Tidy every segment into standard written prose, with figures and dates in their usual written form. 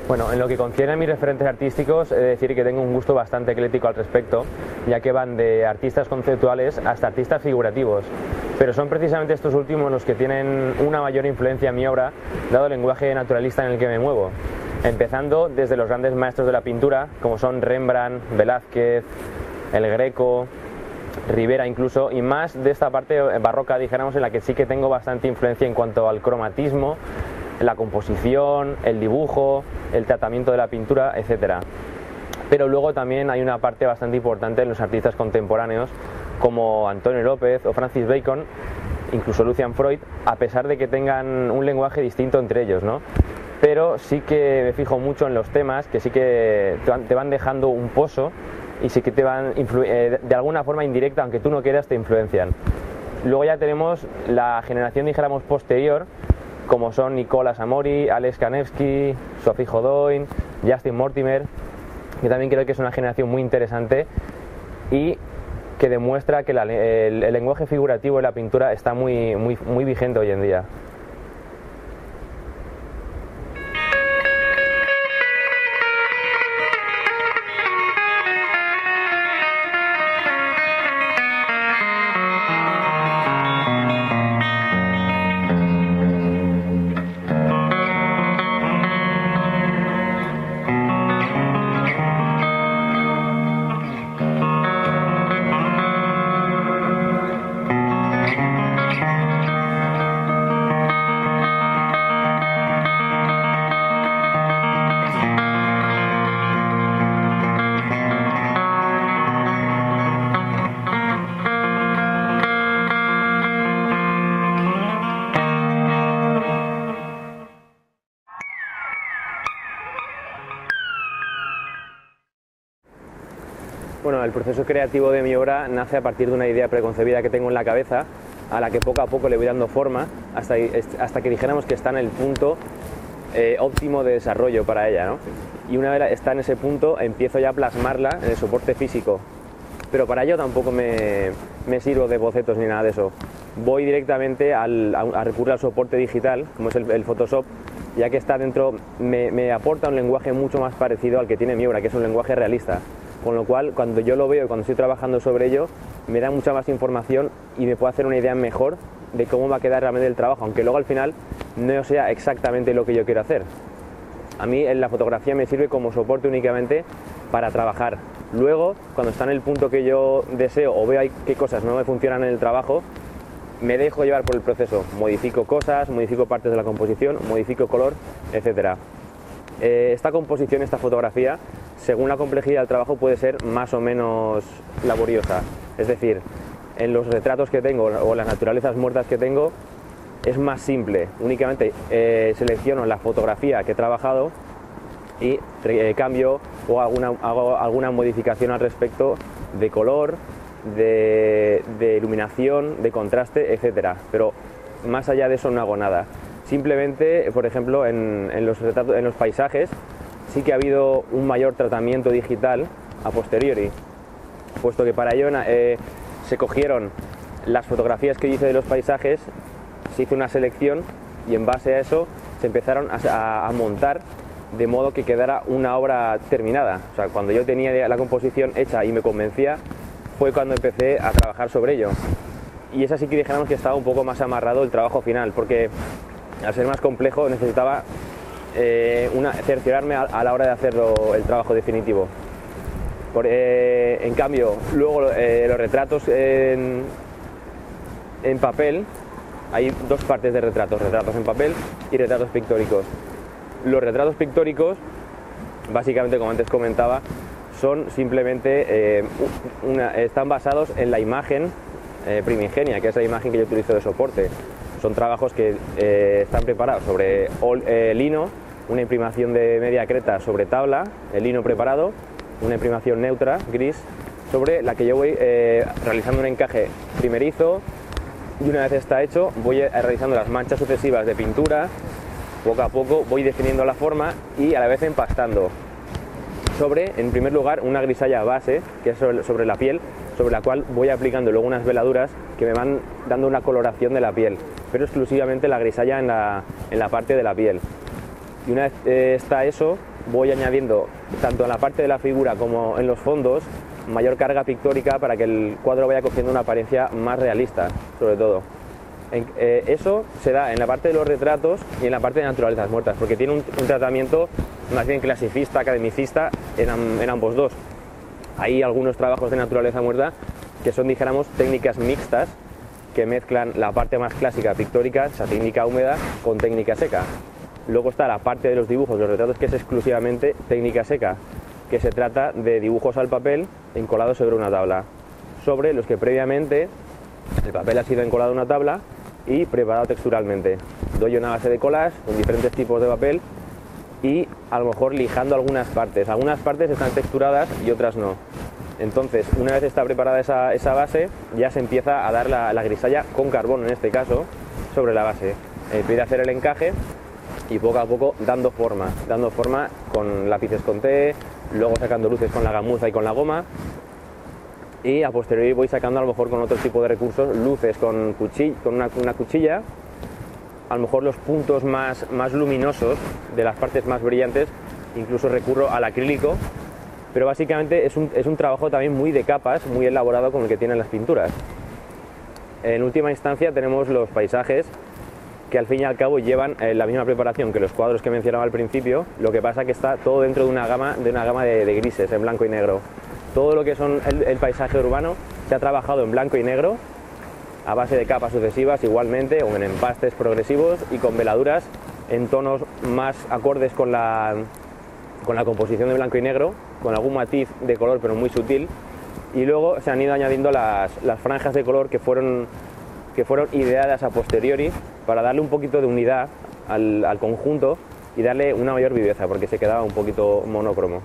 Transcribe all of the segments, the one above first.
Bueno, en lo que concierne a mis referentes artísticos, he de decir que tengo un gusto bastante ecléctico al respecto, ya que van de artistas conceptuales hasta artistas figurativos, pero son precisamente estos últimos los que tienen una mayor influencia en mi obra, dado el lenguaje naturalista en el que me muevo, empezando desde los grandes maestros de la pintura, como son Rembrandt, Velázquez, El Greco, Rivera incluso, y más de esta parte barroca, dijéramos, en la que sí que tengo bastante influencia en cuanto al cromatismo, la composición, el dibujo, el tratamiento de la pintura, etcétera. Pero luego también hay una parte bastante importante en los artistas contemporáneos como Antonio López o Francis Bacon, incluso Lucian Freud, a pesar de que tengan un lenguaje distinto entre ellos, ¿no? Pero sí que me fijo mucho en los temas que sí que te van dejando un pozo y sí que te van de alguna forma indirecta, aunque tú no quieras, te influencian. Luego ya tenemos la generación, dijéramos, posterior, como son Nicolas Amori, Alex Kanevsky, Sophie Jodoin, Justin Mortimer, que también creo que es una generación muy interesante y que demuestra que el lenguaje figurativo de la pintura está muy vigente hoy en día. Bueno, el proceso creativo de mi obra nace a partir de una idea preconcebida que tengo en la cabeza, a la que poco a poco le voy dando forma, hasta que dijéramos que está en el punto óptimo de desarrollo para ella, ¿no? Y una vez está en ese punto, empiezo ya a plasmarla en el soporte físico. Pero para ello tampoco me sirvo de bocetos ni nada de eso. Voy directamente a recurrir al soporte digital, como es el Photoshop, ya que está dentro, me aporta un lenguaje mucho más parecido al que tiene mi obra, que es un lenguaje realista. Con lo cual, cuando yo lo veo y cuando estoy trabajando sobre ello, me da mucha más información y me puedo hacer una idea mejor de cómo va a quedar realmente el trabajo, aunque luego al final no sea exactamente lo que yo quiero hacer. A mí en la fotografía me sirve como soporte únicamente para trabajar. Luego, cuando está en el punto que yo deseo o veo qué cosas no me funcionan en el trabajo, me dejo llevar por el proceso. Modifico cosas, modifico partes de la composición, modifico color, etc. Esta composición, esta fotografía, según la complejidad del trabajo, puede ser más o menos laboriosa. Es decir, en los retratos que tengo o las naturalezas muertas que tengo, es más simple. Únicamente selecciono la fotografía que he trabajado y cambio o hago alguna modificación al respecto de color, de iluminación, de contraste, etc. Pero más allá de eso no hago nada. Simplemente, por ejemplo, en los paisajes sí que ha habido un mayor tratamiento digital a posteriori, puesto que para ello se cogieron las fotografías que hice de los paisajes, se hizo una selección y en base a eso se empezaron a montar de modo que quedara una obra terminada. O sea, cuando yo tenía la composición hecha y me convencía, fue cuando empecé a trabajar sobre ello. Y es así que dijéramos que estaba un poco más amarrado el trabajo final, porque al ser más complejo necesitaba cerciorarme a la hora de hacer el trabajo definitivo. En cambio, luego los retratos en papel, hay dos partes de retratos en papel y retratos pictóricos. Los retratos pictóricos, básicamente, como antes comentaba, son simplemente están basados en la imagen primigenia, que es la imagen que yo utilizo de soporte. Son trabajos que están preparados sobre lino, una imprimación de media creta sobre tabla, el lino preparado, una imprimación neutra, gris, sobre la que yo voy realizando un encaje primerizo, y una vez está hecho voy realizando las manchas sucesivas de pintura. Poco a poco voy definiendo la forma y a la vez empastando sobre, en primer lugar, una grisalla base, que es sobre la piel, sobre la cual voy aplicando luego unas veladuras que me van dando una coloración de la piel, pero exclusivamente la grisalla en la parte de la piel. Y una vez está eso, voy añadiendo tanto en la parte de la figura como en los fondos mayor carga pictórica para que el cuadro vaya cogiendo una apariencia más realista, sobre todo. Eso se da en la parte de los retratos y en la parte de naturalezas muertas, porque tiene un tratamiento más bien clasicista, academicista en ambos dos. Hay algunos trabajos de naturaleza muerta que son, dijéramos, técnicas mixtas que mezclan la parte más clásica pictórica, esa técnica húmeda, con técnica seca. Luego está la parte de los dibujos, los retratos, que es exclusivamente técnica seca, que se trata de dibujos al papel encolados sobre una tabla, sobre los que previamente el papel ha sido encolado en una tabla y preparado texturalmente. Doy una base de collage con diferentes tipos de papel y a lo mejor lijando algunas partes. Algunas partes están texturadas y otras no. Entonces, una vez está preparada esa base, ya se empieza a dar la grisalla con carbón, en este caso, sobre la base. Empieza a hacer el encaje y poco a poco dando forma con lápices con T, luego sacando luces con la gamuza y con la goma, y a posteriori voy sacando a lo mejor con otro tipo de recursos, luces con una cuchilla, a lo mejor los puntos más luminosos de las partes más brillantes, incluso recurro al acrílico, pero básicamente es un trabajo también muy de capas, muy elaborado como el que tienen las pinturas. En última instancia tenemos los paisajes, que al fin y al cabo llevan la misma preparación que los cuadros que mencionaba al principio, lo que pasa que está todo dentro de una gama de grises, en blanco y negro. Todo lo que son el paisaje urbano se ha trabajado en blanco y negro, a base de capas sucesivas igualmente, o en empastes progresivos y con veladuras en tonos más acordes con la composición de blanco y negro, con algún matiz de color pero muy sutil, y luego se han ido añadiendo las franjas de color que fueron ideadas a posteriori para darle un poquito de unidad al conjunto y darle una mayor viveza, porque se quedaba un poquito monócromo.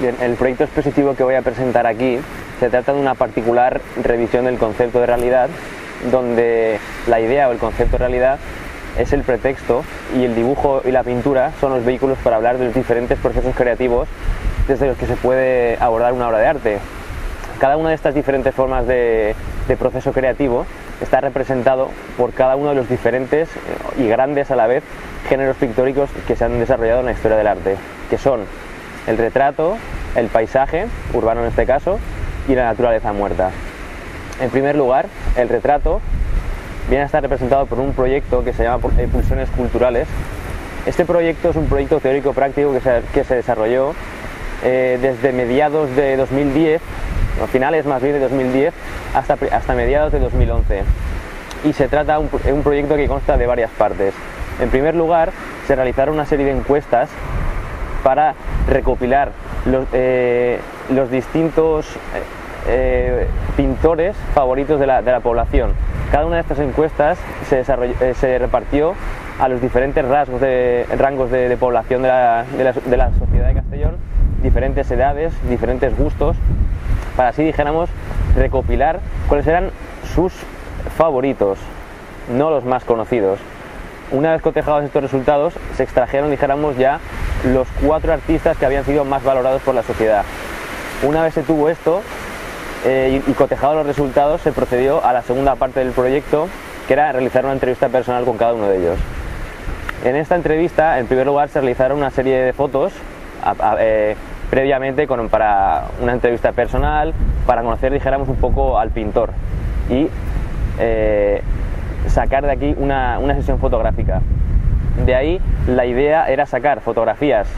Bien, el proyecto expositivo que voy a presentar aquí se trata de una particular revisión del concepto de realidad, donde la idea o el concepto de realidad es el pretexto y el dibujo y la pintura son los vehículos para hablar de los diferentes procesos creativos desde los que se puede abordar una obra de arte. Cada una de estas diferentes formas de proceso creativo está representado por cada uno de los diferentes y grandes a la vez géneros pictóricos que se han desarrollado en la historia del arte, que son el retrato, el paisaje, urbano en este caso, y la naturaleza muerta. En primer lugar, el retrato viene a estar representado por un proyecto que se llama Pulsiones Culturales. Este proyecto es un proyecto teórico-práctico que se desarrolló desde mediados de 2010, o finales más bien de 2010, hasta mediados de 2011. Y se trata de un proyecto que consta de varias partes. En primer lugar, se realizaron una serie de encuestas para recopilar los distintos pintores favoritos de la población. Cada una de estas encuestas se repartió a los diferentes rangos de población de la sociedad de Castellón, diferentes edades, diferentes gustos, para así, dijéramos, recopilar cuáles eran sus favoritos, no los más conocidos. Una vez cotejados estos resultados, se extrajeron, dijéramos, ya los 4 artistas que habían sido más valorados por la sociedad. Una vez se tuvo esto y cotejados los resultados, se procedió a la segunda parte del proyecto, que era realizar una entrevista personal con cada uno de ellos. En esta entrevista, en primer lugar, se realizaron una serie de fotos previamente para una entrevista personal, para conocer, dijéramos, un poco al pintor y sacar de aquí una sesión fotográfica. De ahí la idea era sacar fotografías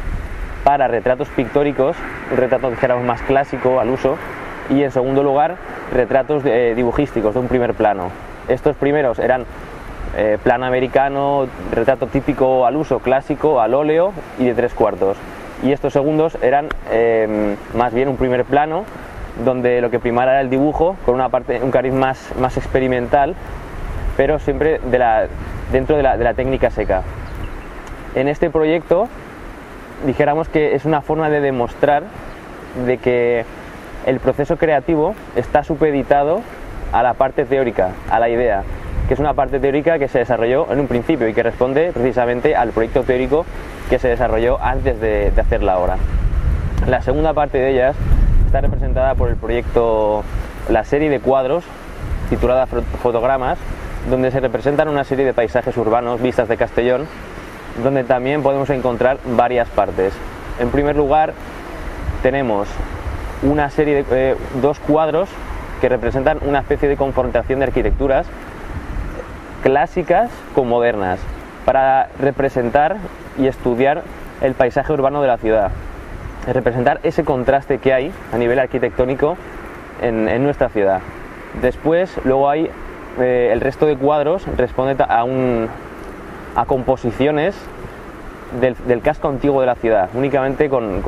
para retratos pictóricos, un retrato, dijéramos, más clásico al uso, y en segundo lugar retratos dibujísticos de un primer plano. Estos primeros eran plano americano, retrato típico al uso, clásico, al óleo y de 3/4. Y estos segundos eran más bien un primer plano, donde lo que primara era el dibujo, con un cariz más experimental, pero siempre dentro de la técnica seca. En este proyecto, dijéramos que es una forma de demostrar de que el proceso creativo está supeditado a la parte teórica, a la idea, que es una parte teórica que se desarrolló en un principio y que responde precisamente al proyecto teórico que se desarrolló antes de hacer la obra. La segunda parte de ellas está representada por el proyecto, la serie de cuadros titulada Fotogramas, donde se representan una serie de paisajes urbanos, vistas de Castellón, donde también podemos encontrar varias partes. En primer lugar, tenemos una serie de 2 cuadros que representan una especie de confrontación de arquitecturas clásicas con modernas, para representar y estudiar el paisaje urbano de la ciudad, representar ese contraste que hay a nivel arquitectónico en nuestra ciudad. Después, luego hay el resto de cuadros responde a composiciones del casco antiguo de la ciudad, únicamente con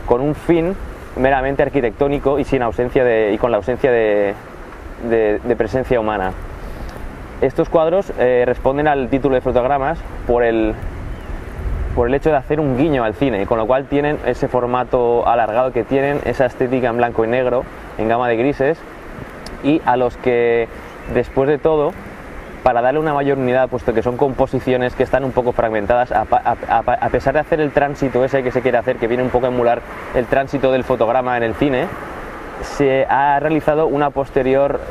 un fin meramente arquitectónico y con la ausencia de presencia humana. Estos cuadros responden al título de Fotogramas por el hecho de hacer un guiño al cine, con lo cual tienen ese formato alargado que tienen, esa estética en blanco y negro, en gama de grises, y a los que, después de todo, para darle una mayor unidad, puesto que son composiciones que están un poco fragmentadas, a pesar de hacer el tránsito ese que se quiere hacer, que viene un poco a emular el tránsito del fotograma en el cine, se ha realizado una posterior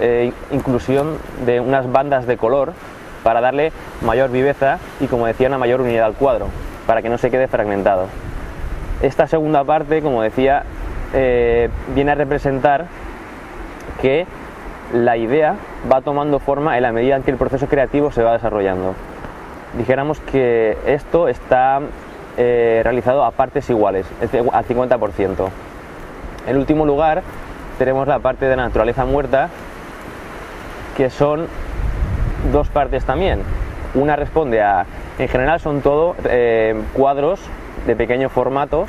inclusión de unas bandas de color para darle mayor viveza y, como decía, una mayor unidad al cuadro, para que no se quede fragmentado. Esta segunda parte, como decía, viene a representar que la idea va tomando forma en la medida en que el proceso creativo se va desarrollando. Dijéramos que esto está realizado a partes iguales, al 50%. En último lugar, tenemos la parte de naturaleza muerta, que son 2 partes también. Una responde en general son todo cuadros de pequeño formato,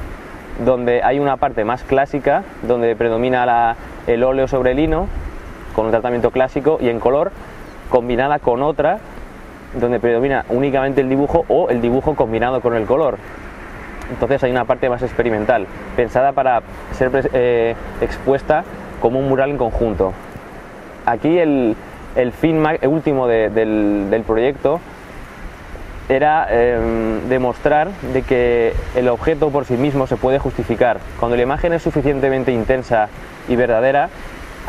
donde hay una parte más clásica, donde predomina el óleo sobre lino, con un tratamiento clásico y en color, combinada con otra, donde predomina únicamente el dibujo o el dibujo combinado con el color. Entonces hay una parte más experimental, pensada para ser expuesta como un mural en conjunto. Aquí el fin último del proyecto era demostrar de que el objeto por sí mismo se puede justificar. Cuando la imagen es suficientemente intensa y verdadera,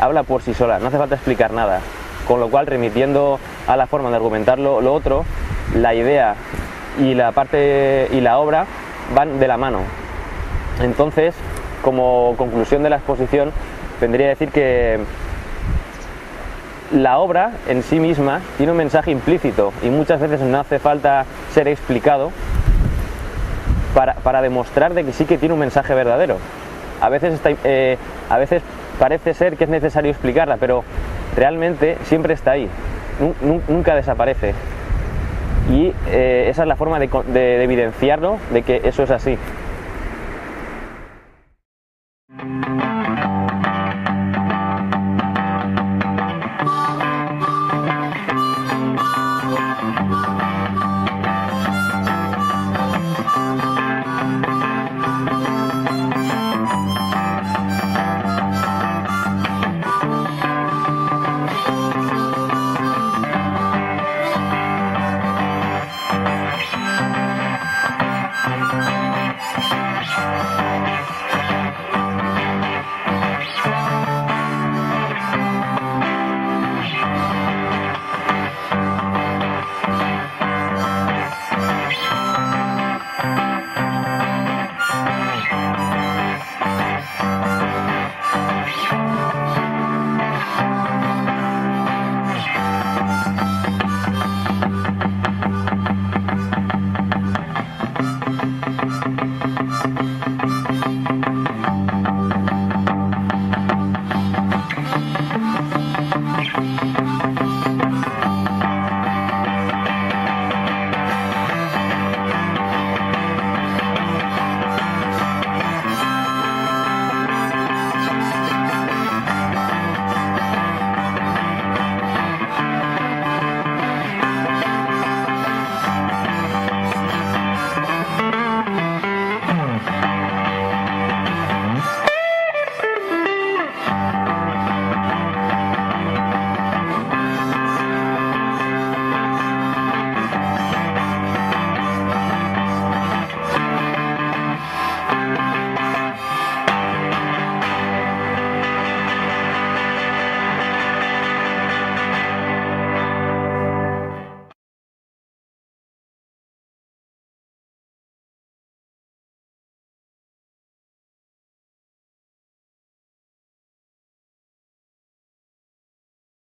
habla por sí sola, no hace falta explicar nada. Con lo cual, remitiendo a la forma de argumentar lo otro, la idea y la obra van de la mano. Entonces, como conclusión de la exposición, vendría a decir que la obra en sí misma tiene un mensaje implícito y muchas veces no hace falta ser explicado para demostrar de que sí que tiene un mensaje verdadero. A veces parece ser que es necesario explicarla, pero realmente siempre está ahí, nunca desaparece. Y esa es la forma de evidenciarlo, de que eso es así.